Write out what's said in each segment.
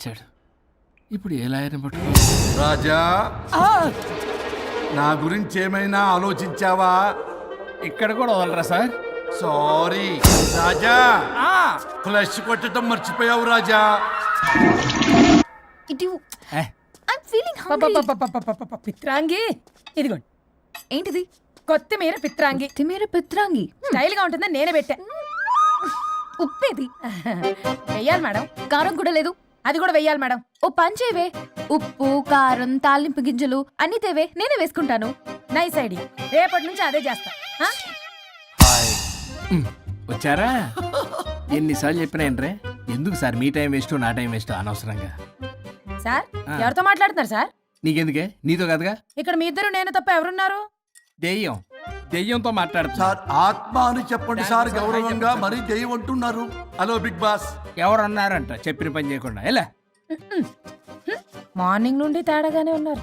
చచ్చాడు. ఇప్పుడు ఏ లాయర్ని పట్టుకో? రాజా, నా గురించి ఏమైనా ఆలోచించావా? ఇక్కడ కూడా వదలరా సార్? సారీ రాజా, ఫ్లష్ కొట్టడం మర్చిపోయావు రాజా. పిత్రాంగి ఇదిగోండి. ఏంటిది? కొత్తిమీర పిత్రాంగి. కొత్తిమీర పిత్రాంగి స్టైల్ గా ఉంటుందని నేనే పెట్టా. ఉప్పేది? వెయ్యాలి మేడం. కారం కూడా లేదు. అది కూడా వెయ్యాలి మేడం. ఓ పంచేవే, ఉప్పు కారం తాలింపు గింజలు అన్ని తేవే, నేనే వేసుకుంటాను. Nice idea. రేపటి నుంచి అదే చేస్తా. వచ్చారా? ఎన్నిసార్లు చెప్పినా ఏంట్రే? ఎందుకు సార్ మీ టైం వేస్ట్ నా టైం వేస్ట్ అనవసరంగా? సార్ ఎవరితో మాట్లాడుతున్నారు సార్? నీకెందుకే? నీతో కదగా. ఇక్కడ మీ ఇద్దరు నేను తప్ప ఎవరున్నారు? దెయ్యంతో మాట్లాడుతా. సార్ ఆత్మ అని చెప్పండి సార్, గౌరవంగా. మరీ దెయ్యం అంటున్నారు. Hello Bigg Boss. ఎవరు అన్నారంట చెప్పిన పని చేయకుండా? ఎలా? మార్నింగ్ నుండి తేడాగానే ఉన్నారు.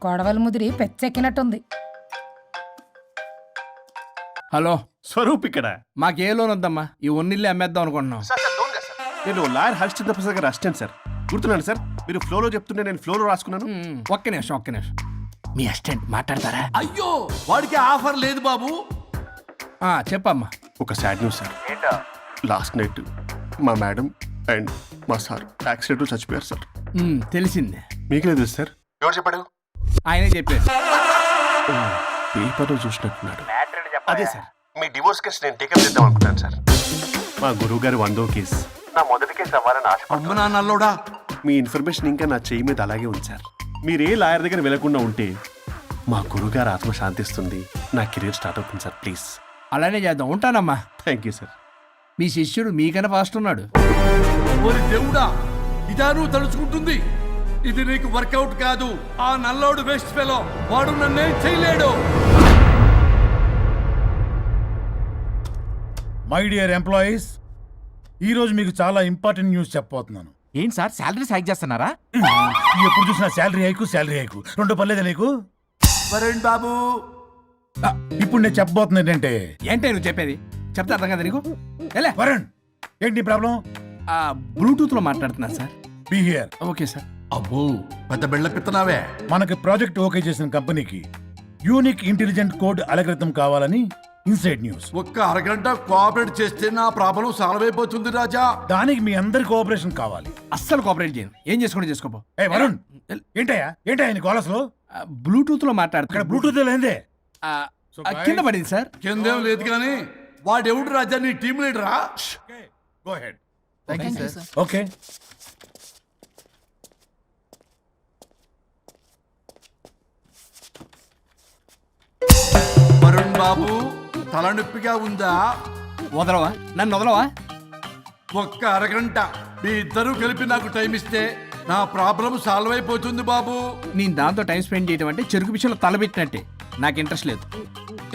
గొడవల ముదిరి పెచ్చెక్కినట్టుంది. హలో స్వరూప్ ఇక్కడ. మాకే లోన్ వద్దమ్మా, ఈ ఒన్నిల్లు అమ్మేద్దాం అనుకుంటున్నాం. నేను లాయర్ హరిశ్చంద్ర ప్రసాద్ గారు అసిస్టెంట్ సార్. గుర్తున్నాను సార్, మీరు ఫ్లోలో చెప్తుంటే నేను ఫ్లోలో రాసుకున్నాను. ఒక్క నిమిషం. మీ అసిస్టెంట్ మాట్లాడతారా? అయ్యో, వాడికి ఆఫర్ లేదు బాబు. చెప్పమ్మా. ఒక sad news sir. Last night మా మేడం అండ్ మా సార్ యాక్సిడెంట్ చచ్చిపోయారు సార్. తెలిసిందే. మీకు లేదు సార్? ఎవరు చెప్పాడు? ఆయనే చెప్పారు. పేపర్లో చూసినట్టున్నాడు. అదే సార్, మీ డివోర్స్ కేసు నేను టేకప్ చేద్దాం అనుకుంటాను సార్. మా గురువు గారి 100వ కేసు నా మొదటి కేసు అవ్వాలని ఆశ. అమ్మ నాన్నల్లోడా, మీ ఇన్ఫర్మేషన్ ఇంకా నా చెయ్యి మీద అలాగే ఉంది సార్. మీరే లాయర్ దగ్గర వెళ్లకుండా ఉంటే మా గురువుగారు ఆత్మ శాంతిస్తుంది, నా కెరీర్ స్టార్ట్ అవుతుంది సార్. ప్లీజ్ అలానే చేద్దాం. ఉంటానమ్మా. Thank you sir. మీ శిష్యుడు మీకన్నా ఫాస్ట్ ఉన్నాడు. ఓరి దేవుడా, ఇదా నువ్వు తలుచుకుంటుంది? ఇది నీకు వర్కౌట్ కాదు. ఆ నల్లోడు వేస్ట్ ఫెలో, వాడు నన్నేం చేయలేడు. మై డియర్ ఎంప్లాయీస్, ఈరోజు మీకు చాలా ఇంపార్టెంట్ న్యూస్ చెప్పబోతున్నాను. ఏంటి సార్, శాలరీస్ హైక్ చేస్తున్నారా? ఎప్పుడు చూసినా శాలరీ హైకు రెండు పర్లేదా నీకు? వరుణ్ బాబు, ఇప్పుడు నేను చెప్పబోతున్నా ఏంటంటే, ఏంటే నువ్వు చెప్పేది? చెప్తా అర్థం కదా నీకు? ఎలా? వరుణ్, ఏంటి ప్రాబ్లం? బ్లూటూత్ లో మాట్లాడుతున్నా sir. Be here. Okay sir. అబ్బో, పెద్ద బిళ్ళ పిత్తనావే. మనకి ప్రాజెక్ట్ ఓకే చేసిన కంపెనీకి యూనిక్ ఇంటెలిజెంట్ కోడ్ అలకృతం కావాలని ఇన్సైడ్ న్యూస్. ఒక్క అరగంట కోఆపరేట్ చేస్తే నా ప్రాబ్లం సాల్వ్ అయిపోతుంది రాజా. దానికి మీ అందరి కోఆపరేషన్ కావాలి. అస్సలు కోఆపరేట్ చేయను. ఏం చేసుకోండి చేసుకోపో. ఏ వరుణ్, ఏంటయ్యా నీ గోలస్లో? బ్లూటూత్ లో ఇక్కడ మాట్లాడుతున్నా. బ్లూటూత్ లేదే. కింద పడింది సార్. కిందేం లేదు కానీ వాడెవడు రాజా? నీ టీం లీడరా? Go head. Thank you sir. Okay. Varun Babu, తలనొప్పిగా ఉందా? వదలవా? నన్ను వదలవా? ఒక్క అరగంట మీ ఇద్దరూ కలిపి నాకు టైం ఇస్తే నా ప్రాబ్లం సాల్వ్ అయిపోతుంది బాబు. నేను దాంతో టైం స్పెండ్ చేయడం అంటే చెరుకు విషయంలో తలబెట్టినట్టే. నాకు ఇంట్రెస్ట్ లేదు.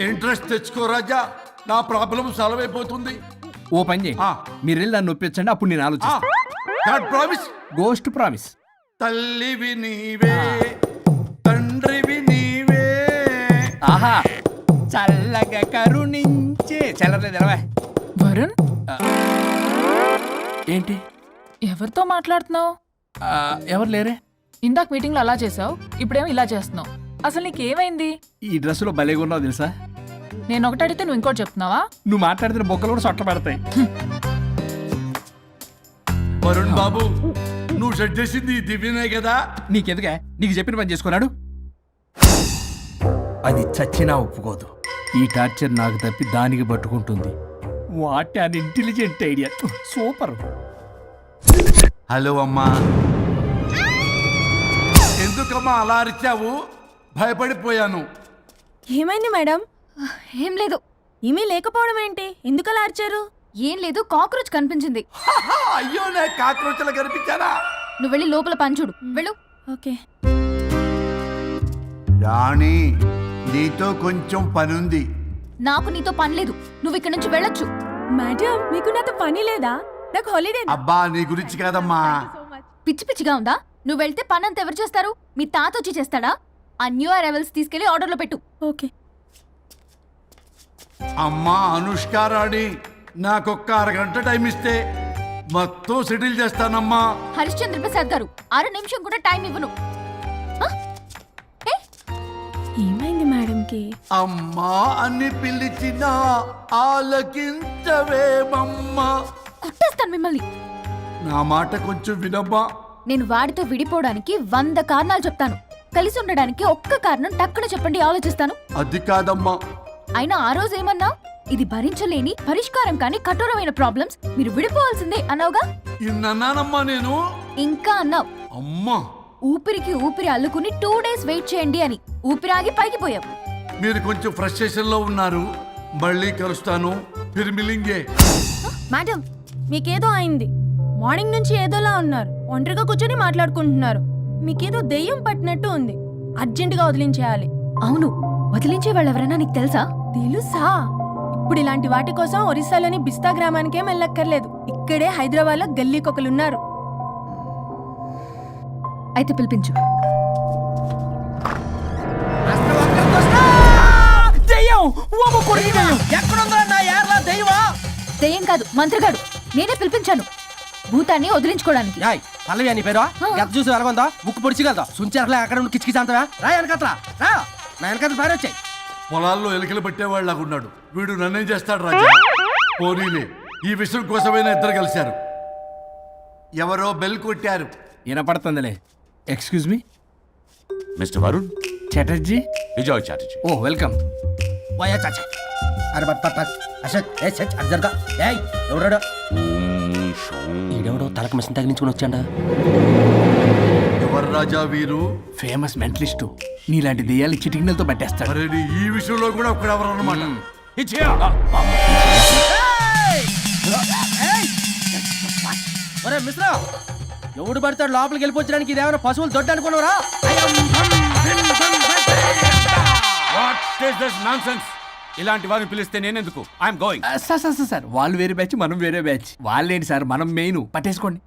ఇంట్రెస్ట్ తెచ్చుకో రాజా, నా ప్రాబ్లం సాల్వ్ అయిపోతుంది. ఓ పని చేయి, మీరు వెళ్ళి నన్ను ఒప్పించండి, అప్పుడు నేను ఆలోచిస్తాను. ప్రామిస్. Ghost promise. తల్లివి నీవే, తండ్రివి నీవే. ఆహా, చల్లగా కరుణించే. చల్లలేదు ఎలా? వరుణ్, ఏంటి? ఎవరితో మాట్లాడుతున్నావు? ఎవరు లేరే? ఇందాక మీటింగ్ లో అలా చేసావు, ఇప్పుడేమో ఇలా చేస్తున్నావు. అసలు నీకేమైంది? ఈ డ్రెస్సులో భలేగా ఉన్నావు తెలుసా? నేను ఒకటి అడిగితే నువ్వు ఇంకోటి చెప్తున్నావా? నువ్వు మాట్లాడితే బొక్కలు కూడా సొట్ట పడతాయి. వరుణ్ బాబు, నువ్వు సెట్ చేసింది ఈ దివ్యనే కదా? నీకెందుకే? నీకు చెప్పిన పని చేసుకున్నాడు. అది చచ్చినా ఒప్పుకోదు. ఈ టార్చర్ నాకు తప్పి దానికి పట్టుకుంటుంది. What an intelligent idea. Super. Hello అమ్మా. ఎందుకమ్మా అలా అరిచావు? భయపడిపోయాను. ఏమైంది మేడం? ఏం లేదు. ఏమీ లేకపోవడం ఏంటి? ఎందుకలా అరిచారు? ఏం లేదు, కాక్రోచ్ కనిపించింది. అయ్యో, నేను కాక్రోచ్లు కనిపించానా? నువ్వు వెళ్ళి లోపల పని చూడు. వెళ్ళు. ఓకే. రాణి, నీతో కొంచెం పనుంది. నాకు నీతో పని లేదు. నువ్వు ఇక్కడ నుంచి వెళ్ళొచ్చు. మేడం, మీకు నాతో పని లేదా? నాకు హాలిడే. అబ్బా, నీ గురించి కాదమ్మా. పిచ్చి పిచ్చిగా ఉందా? నువ్వు వెళ్తే పని అంతా ఎవరు చేస్తారు? మీ తాత వచ్చి చేస్తాడా? ఆ న్యూ అరైవల్స్ తీసుకెళ్లి ఆర్డర్లో పెట్టు. ఓకే. అమ్మా అనుష్క రాణి, నాకొక్క అరగంట టైం ఇస్తే మొత్తం సెటిల్ చేస్తానమ్మా. హరిశ్చంద్ర ప్రసాద్ గారు 6 నిమిషం కూడా టైం ఇవ్వను. ఏమైంది మేడంకి? అమ్మా అని పిలిచిన ఆలకించవేమమ్మా. కొట్టేస్తాను మిమ్మల్ని. నా మాట కొంచెం వినమ్మా. నేను వాడితో విడిపోవడానికి 100 కారణాలు చెప్తాను. కలిసి ఉండడానికి ఒక్క కారణం టక్కున చెప్పండి, ఆలోచిస్తాను. అది కాదమ్మా. అయినా ఆ రోజు ఏమన్నా, ఇది భరించలేని పరిష్కారం కాని కఠోరమైన ప్రాబ్లమ్స్, మీరు విడిపోవాల్సిందే అన్నావుగా. ఇన్నానమ్మా నేను. ఇంకా అన్నావు, అమ్మా ఊపిరికి ఊపిరి అల్లుకుని 2 days వెయిట్ చేయండి అని. ఊపిరాగి పైకి పోయావు. మీరు కొంచెం ఫ్రస్ట్రేషన్ లో ఉన్నారు. మళ్ళీ కలుస్తాను. ఫిర్ మిలింగే. మేడం మీకేదో అయింది. మార్నింగ్ నుంచి ఏదోలా ఉన్నారు. ఒంటరిగా కూర్చొని మాట్లాడుకుంటున్నారు. మీకేదో దెయ్యం పట్టినట్టు ఉంది. అర్జెంటుగా వదిలించేయాలి. అవును, వదిలించే వాళ్ళు ఎవరైనా నీకు తెలుసా? తెలుసా? ఇప్పుడు ఇలాంటి వాటి కోసం ఒరిస్సాలోని బిస్తా గ్రామానికేం వెళ్ళక్కర్లేదు. ఇక్కడే హైదరాబాద్ లో గల్లీకొకలున్నారు. అయితే పిలిపించు. దెయ్యం కాదు, మంత్రగాడు. నేనే పిలిపించాను భూతాన్ని వదిలించుకోవడానికి. పల్లవి అని పేరు ఎంత చూసి వెలగొందా ముక్కు పొడిచిగలదా సుంచర్లే అక్కడ ఉండి కిచకిచ అంతవా రా వెనకట్రా రా నా వెనకట్ల పారి వచ్చాయి. పొలాల్లో ఎలికలు పట్టేవాళ్ళగా ఉన్నాడు వీడు. నన్నేం చేస్తాడు రాజా? పోనీలే, ఈ విషయం కోసమైనా ఇద్దరు కలిశారు. ఎవరో బెల్ కొట్టారు. వినపడుతుందిలే. Excuse me, mister Varun Chatterjee. Vijay Chatterjee. Oh welcome. వయా చాచా అరే బట్ పట్ అశోక్ ఏ సచ్ అర్జర్గా ఏయ్ ఎవరాడు? ఈడెవడో తలకు మిషన్ తగిలించుకుని వచ్చాడా? ఎవరు రాజా వీరు? Famous mentalist. నీలాంటి దెయ్యాలు చిటికినలతో పట్టేస్తాడు. అరే నీ ఈ విషయంలో కూడా ఒకడెవరు అన్నమాట. ఒరే మిశ్రా ఎవడు పడతాడు లోపలికి వెళ్ళిపోవడానికి? ఇదేమైనా పశువులు దొడ్డు అనుకున్నారా? ఇలాంటి వారిని పిలిస్తే నేనెందుకు? I'm going. సార్ వాళ్ళు వేరే బ్యాచ్, మనం వేరే బ్యాచ్. వాళ్ళేంటి సార్, మనం మెయిన్. పట్టేసుకోండి.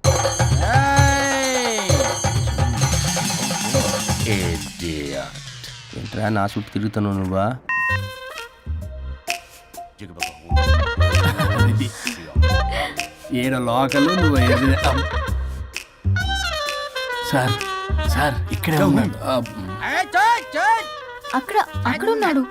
ఏంట్రా నా చుట్టూ తిరుగుతాను నువ్వా? ఏడ లోకలు నువ్వు సార్ సార్ ఇక్కడే ఉన్నాడు. అక్కడ అక్కడ ఉన్నాడు.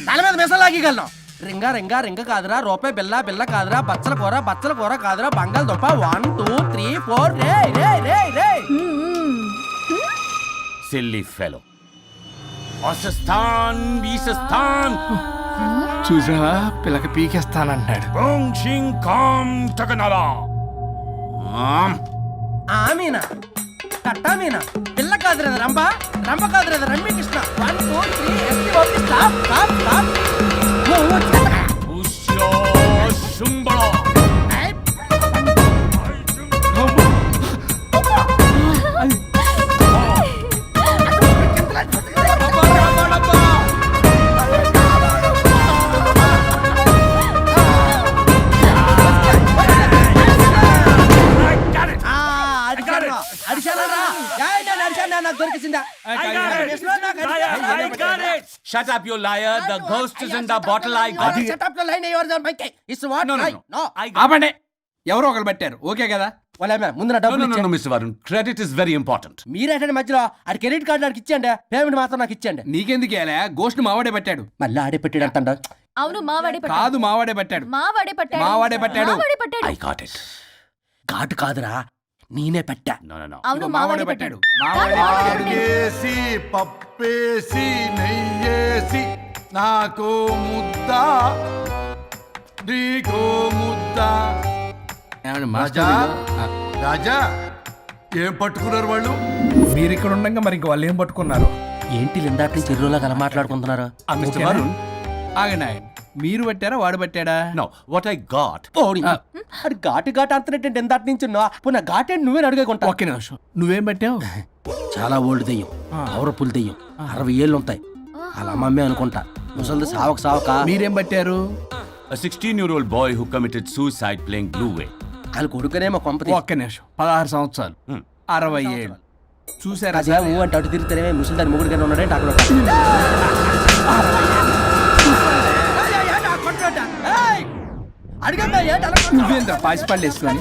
తల మీద మెసలాగలను. రింగా రింగా రింగ కాదురా, రూపాయి బిల్ల బిల్ల కాదురా, బచ్చల కూర కాదురా, బంగాళదుంప 1 2 3 4 రే రే రే రే. Silly fellow. అసస్థాన్ బీసస్థాన్ చూసా పిల్లకి పీకేస్తానంటాడు. ఆమీనా కట్టా మీనా పిల్ల కాదురా రంభ, రంభ కాదురా Ramya Krishna. 1 2 3 ST OP stop stop stop. Shut up, you liar. The ghost is in the bottle. I got it. Shut up the line. Yours are my case. It's what? No. ఆపండి. ఎవరో ఒకరు పెట్టారు. Okay కదా? ముందు నా డబ్బులు No, ఇచ్చేయండి. Mr. Varun. Credit is very important. మీరేటండి మధ్యలో ఆడి క్రెడిట్ కార్డు నాకు ఇచ్చేయండి, పేమెంట్ మాత్రం నాకు ఇచ్చేయండి. నీకెందుకు వేయాలా? గోష్ట్ మావాడే పట్టాడు. మళ్ళీ ఆడే పెట్టాడు అంటాడు. అవును, మావాడే పట్టాడు. కాదు, మావాడే పట్టాడు. మావాడే పట్టాడు. మావాడే పట్టాడు. మావాడే పట్టాడు. I got it. ఘాటు కాదురా, నేనే పెట్టా. No. అవును, మావాడే పట్టాడు. ఆకేసి పప్పేసి నెయ్యేసి నాకు ముద్ద నీకో ముద్ద. ఏమండి రాజా మాస్టర్? రాజా ఏం పట్టుకున్నారు వాళ్ళు? మీరు ఇక్కడ ఉండగా మరి ఇంక వాళ్ళు ఏం పట్టుకున్నారు? ఏంటి లిందాటి చెరువులో కల మాట్లాడుకుంటున్నారు? Mr. Varun. ఆగండి. మీరు పట్టారా వాడు పట్టాడా? No, what I got. అది ఘాటు ఘాటు అంతనేటండి ఎందాటి నుంచి పునః ఘాటే నువ్వే అడుగుకుంటా. ఒక్క నిమిషం. నువ్వేం పట్టావు? చాలా ఓల్డ్ దెయ్యం, పవర్ఫుల్ దెయ్యం, 60 ఏళ్ళు ఉంటాయి. అలా అమ్మమ్మే అనుకుంటా. ముసలిది సావక మీరేం పట్టారు? A 16-year-old boy who committed suicide playing Blue Whale. వాళ్ళ కొడుకునేమో కొంపతి. ఒక్క నిమిషం. 16 సంవత్సరాలు, 60 ఏళ్ళు. చూసారా అదే ఊ అంటే అటు తిరిగితేనే ముసలి దాని ముగ్గురు కన్నా ఉన్నాడే అక్కడ అడిగమ్మా ఏంటి అలా నువ్వేంద్ర పాసిపళ్ళు వేసుకొని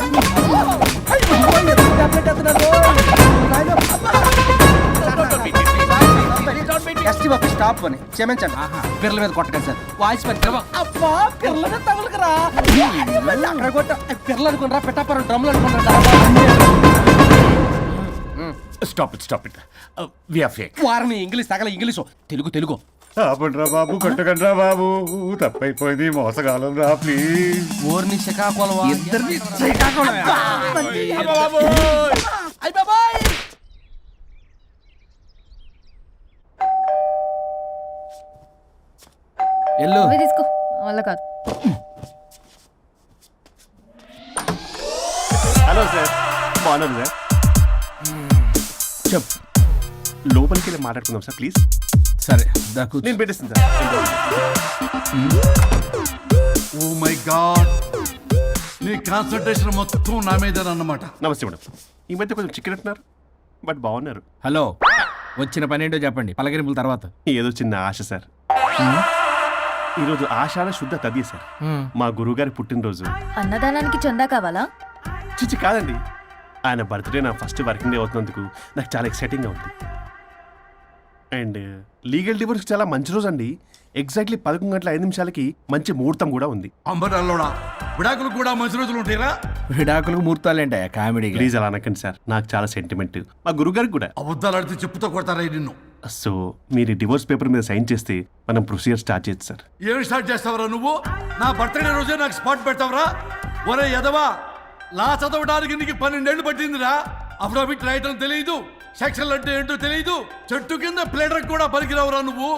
ఎస్టీ బాబు స్టాప్ అని క్షమించండి పిల్లల మీద కొట్టకండి సార్ వాయిస్ పని అబ్బా పిల్లల మీద తగులుకురా అక్కడ కొట్ట పిల్లలు అనుకున్నారా పెట్టాపరం డ్రమ్లు అనుకున్నారా Stop it. We are fake. వారిని ఇంగ్లీష్ తగల ఇంగ్లీషు తెలుగు తెలుగు ఆపండ్రా బాబు కొట్టకండ్రా బాబు తప్పైపోయింది మోసగాలం రా ప్లీజ్. ఓర్ని శ్రీకాకుళం ఇద్దరిని ఎల్లు నువ్వే తీసుకో వల్ల కాదు. హలో సార్, బాగున్నాను సార్. చెప్పు. లోపలికి వెళ్ళి మాట్లాడుకుందాం సార్ ప్లీజ్. సరే దాకు నేను పెట్టేస్తాను సార్. ఓ మై గాడ్, నీ కాన్సన్ట్రేషన్ మొత్తం నా మీదనన్నమాట. నమస్తే మేడం. ఈ మధ్య కొంచెం చికెన్ అంటున్నారు, బట్ బాగున్నారు. హలో, వచ్చిన పని ఏంటో చెప్పండి, పలకరింపుల తర్వాత. ఏదో చిన్న ఆశ సార్. ఈరోజు ఆషాఢ శుద్ధ తది సార్, మా గురువుగారి పుట్టినరోజు. అన్నదానానికి చందా కావాలా? చిచ్చి కాదండి, ఆయన బర్త్డే నా ఫస్ట్ వర్కింగ్ డే అవుతున్నందుకు నాకు చాలా ఎక్సైటింగ్గా ఉంది. అండ్ లీగల్ డివోర్స్కి చాలా మంచి రోజు అండి. ఎగ్జాక్ట్లీ 11:05 మంచి ముహూర్తం కూడా ఉంది. అంబరాల్లోడా విడాకులు కూడా మంచి రోజులు ఉంటాయిరా. విడాకులకు ముహూర్తాలేంటాయా కామెడీ? ప్లీజ్ అలా అనకండి సార్, నాకు చాలా సెంటిమెంట్, మా గురుగారికి కూడా. అబద్ధాలు ఆడితే చెప్పుతో కొడతారా నిన్ను. సో మీరు డివోర్స్ పేపర్ మీద సైన్ చేస్తే మనం ప్రొసీజర్ స్టార్ట్ చేయొచ్చు సార్. ఏం స్టార్ట్ చేస్తావరా నువ్వు? నా బర్త్డే రోజే నాకు స్పాట్ పెడతావరా? ఒరే ఎదవా, లా చదవడానికి నీకు 12 ఏళ్ళు పట్టిందిరా. అఫిడవిట్ రాయటం తెలియదు, సెక్షన్లు అంటే ఏంటో తెలియదు, చెట్టు కింద ప్లేడర్ కూడా పలికిరావురా నువ్వు.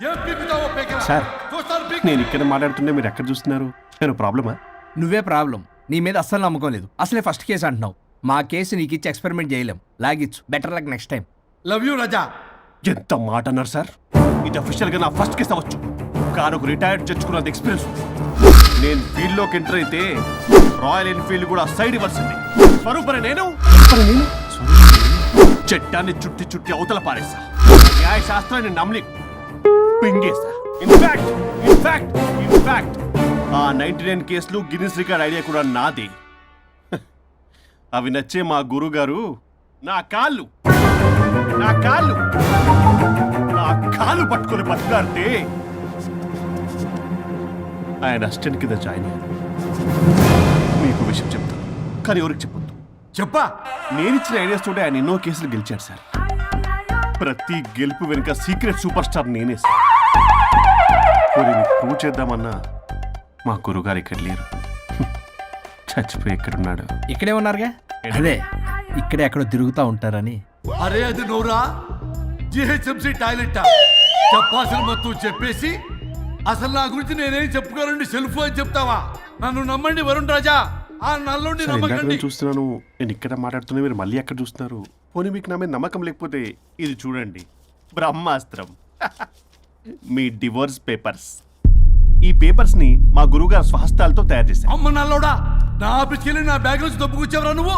ఏం పీకుతావో పీకరా. సార్, చూస్తాను పీకు. నేను ఇక్కడ మాట్లాడుతుంటే మీరు ఎక్కడ చూస్తున్నారు? నేను ప్రాబ్లమా? నువ్వే ప్రాబ్లం. నీ మీద అస్సలు నమ్మకం లేదు. అసలే ఫస్ట్ కేసు అంటున్నావు. మా కేసు నీకు ఇచ్చి ఎక్స్పెరిమెంట్ చేయలేం. లాగిచ్చు. Better luck next time. Love you Raja. ఎంత మాట అన్నారు సార్. ఇది అఫీషియల్గా నా ఫస్ట్ కేసు అవ్వచ్చు, కానీ ఒక రిటైర్డ్ జడ్జ్కున్నది ఎక్స్పీరియన్స్. నేను ఫీల్డ్లోకి ఎంటర్ అయితే రాయల్ ఎన్ఫీల్డ్ కూడా సైడ్ ఇవ్వాల్సింది. స్వరూపరే నేను చట్టాన్ని చుట్టి చుట్టి అవతల పారేసా. న్యాయ శాస్త్రాన్ని నమ్మి పింగేసా. ఇన్ఫాక్ట్ ఆ 99 కేసులు గిన్నిస్ రికార్డ్ ఐడియా కూడా నాదే. అవి నచ్చే మా గురుగారు నా కాళ్ళు పట్టుకొని బతుకాడితే ఆయన అసిస్టెంట్ కింద జాయిన్ అయ్యాను. మీకు విషయం చెప్తాను, కానీ ఎవరికి చెప్పొద్దు. చెప్పా. నేను ఇచ్చిన ఐడియాస్ తోటి ఆయన ఎన్నో కేసులు గెలిచాడు సార్. ప్రతి గెలుపు వెనుక సీక్రెట్ సూపర్ స్టార్ నేనే సార్. ప్రూవ్ చేద్దామన్నా మా గురుగారు ఇక్కడ లేరు. చచ్చిపోయి ఎక్కడున్నాడు? ఇక్కడే ఉన్నారుగా. అదే ఇక్కడే ఎక్కడో తిరుగుతూ ఉంటారని. అరే అది నోరా, జిహెచ్ఎంసీ టాయిలెట్. చెప్పాల్సిన మొత్తం చెప్పేసి అసలు నా గురించి నేనేం చెప్పుకోనండి సెల్ఫ్ అని చెప్తావా? నన్ను నమ్మండి వరుణ్ రాజా, ఆ నల్లుండి సార్, ఇందాక నమ్మకండి. నేను చూస్తున్నాను, నేను ఇక్కడ మాట్లాడుతున్నా, మీరు మళ్ళీ ఎక్కడ చూస్తున్నారు? పోనీ మీకు నా మీద నమ్మకం లేకపోతే ఇది చూడండి, బ్రహ్మాస్త్రం. మీ డివోర్స్ పేపర్స్. ఈ పేపర్స్ ని మా గురువుగారు స్వహస్తాలతో తయారు చేశారు. అమ్మ నల్లోడా, నా ఆఫీస్కి వెళ్ళి నా బ్యాగ్ నుంచి దొబ్బుకొచ్చావరా నువ్వు?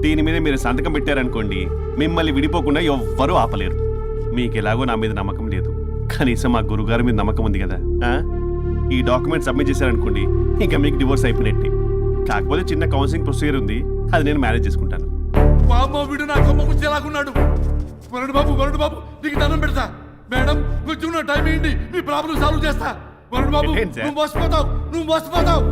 దీని మీద మీరు సంతకం పెట్టారనుకోండి, మిమ్మల్ని విడిపోకుండా ఎవ్వరూ ఆపలేరు. మీకు ఎలాగో నా మీద నమ్మకం లేదు, కనీసం మా గురుగారి మీద నమ్మకం ఉంది కదా. ఈ డాక్యుమెంట్ సబ్మిట్ చేశారనుకోండి, ఇంకా మీకు డివోర్స్ అయిపోయినట్టే. కాకపోతే చిన్న కౌన్సిలింగ్ ప్రొసీజర్ ఉంది, అది నేను మేనేజ్ చేసుకుంటాను. బాబు వీడు నా కొమ్మ గురించి ఎలాగున్నాడు? వరుణ్ బాబు నీకు దండం పెడతా. మేడం కొంచెం నా టైం ఏంటి, మీ ప్రాబ్లం సాల్వ్ చేస్తా. వరుణ్ బాబు ఏంటి సార్? నువ్వు మోసపోతావు.